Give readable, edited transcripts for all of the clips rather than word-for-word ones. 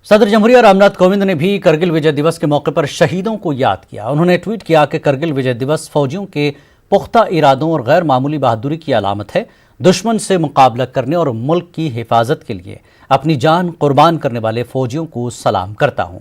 सदर जमहूरिया रामनाथ कोविंद ने भी करगिल विजय दिवस के मौके पर शहीदों को याद किया। उन्होंने ट्वीट किया कि करगिल विजय दिवस फौजियों के पुख्ता इरादों और गैर मामूली बहादुरी की अलामत है। दुश्मन से मुकाबला करने और मुल्क की हिफाजत के लिए अपनी जान कुर्बान करने वाले फौजियों को सलाम करता हूं।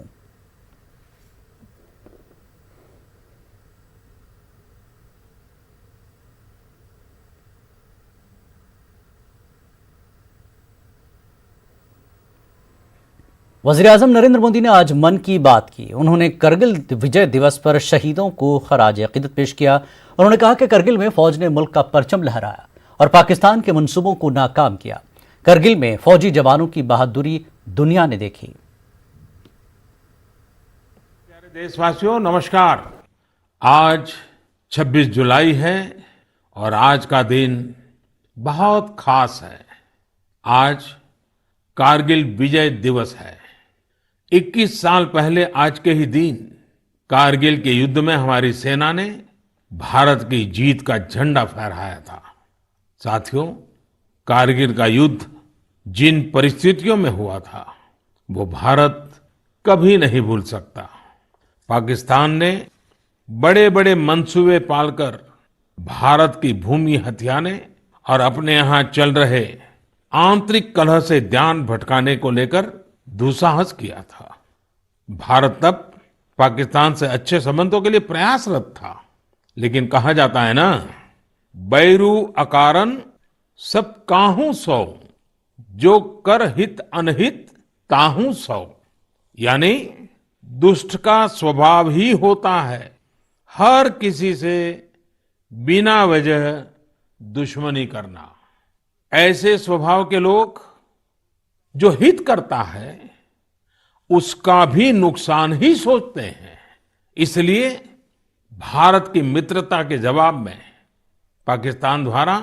वज़ीर-ए-आज़म नरेंद्र मोदी ने आज मन की बात की। उन्होंने करगिल विजय दिवस पर शहीदों को खराज अक़ीदत पेश किया। उन्होंने कहा कि करगिल में फौज ने मुल्क का परचम लहराया और पाकिस्तान के मंसूबों को नाकाम किया। करगिल में फौजी जवानों की बहादुरी दुनिया ने देखी। प्यारे देशवासियों, नमस्कार। आज 26 जुलाई है और आज का दिन बहुत खास है। आज कारगिल विजय दिवस है। 21 साल पहले आज के ही दिन कारगिल के युद्ध में हमारी सेना ने भारत की जीत का झंडा फहराया था। साथियों, कारगिल का युद्ध जिन परिस्थितियों में हुआ था वो भारत कभी नहीं भूल सकता। पाकिस्तान ने बड़े बड़े मंसूबे पालकर भारत की भूमि हथियाने और अपने यहाँ चल रहे आंतरिक कलह से ध्यान भटकाने को लेकर दुस्साहस किया था। भारत तब पाकिस्तान से अच्छे संबंधों के लिए प्रयासरत था, लेकिन कहा जाता है ना, बैरू अकारन सब काहू सौ, जो कर हित अनहित ताहू सौ। यानी दुष्ट का स्वभाव ही होता है हर किसी से बिना वजह दुश्मनी करना। ऐसे स्वभाव के लोग जो हित करता है उसका भी नुकसान ही सोचते हैं। इसलिए भारत की मित्रता के जवाब में पाकिस्तान द्वारा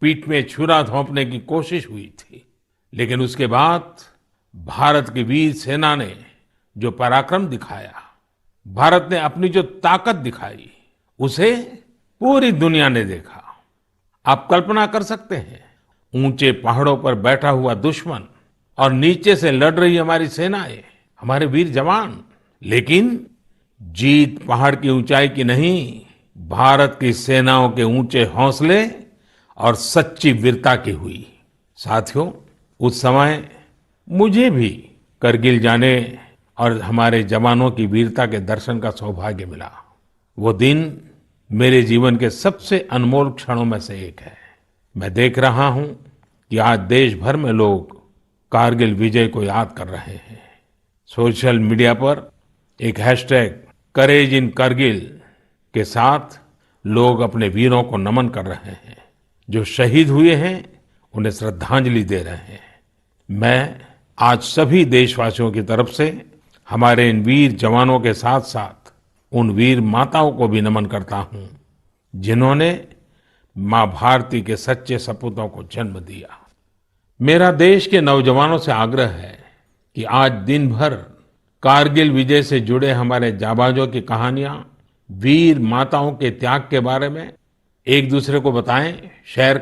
पीठ में छुरा घोंपने की कोशिश हुई थी, लेकिन उसके बाद भारत की वीर सेना ने जो पराक्रम दिखाया, भारत ने अपनी जो ताकत दिखाई, उसे पूरी दुनिया ने देखा। आप कल्पना कर सकते हैं, ऊंचे पहाड़ों पर बैठा हुआ दुश्मन और नीचे से लड़ रही हमारी सेनाएं, हमारे वीर जवान। लेकिन जीत पहाड़ की ऊंचाई की नहीं, भारत की सेनाओं के ऊंचे हौसले और सच्ची वीरता की हुई। साथियों, उस समय मुझे भी करगिल जाने और हमारे जवानों की वीरता के दर्शन का सौभाग्य मिला। वो दिन मेरे जीवन के सबसे अनमोल क्षणों में से एक है। मैं देख रहा हूं कि आज देश भर में लोग कारगिल विजय को याद कर रहे हैं। सोशल मीडिया पर एक हैशटैग करेज इन करगिल के साथ लोग अपने वीरों को नमन कर रहे हैं। जो शहीद हुए हैं उन्हें श्रद्धांजलि दे रहे हैं। मैं आज सभी देशवासियों की तरफ से हमारे इन वीर जवानों के साथ साथ उन वीर माताओं को भी नमन करता हूं जिन्होंने मां भारती के सच्चे सपूतों को जन्म दिया। मेरा देश के नौजवानों से आग्रह है कि आज दिन भर कारगिल विजय से जुड़े हमारे जाबाजों की कहानियां, वीर माताओं के त्याग के बारे में एक दूसरे को बताएं, शेयर करें।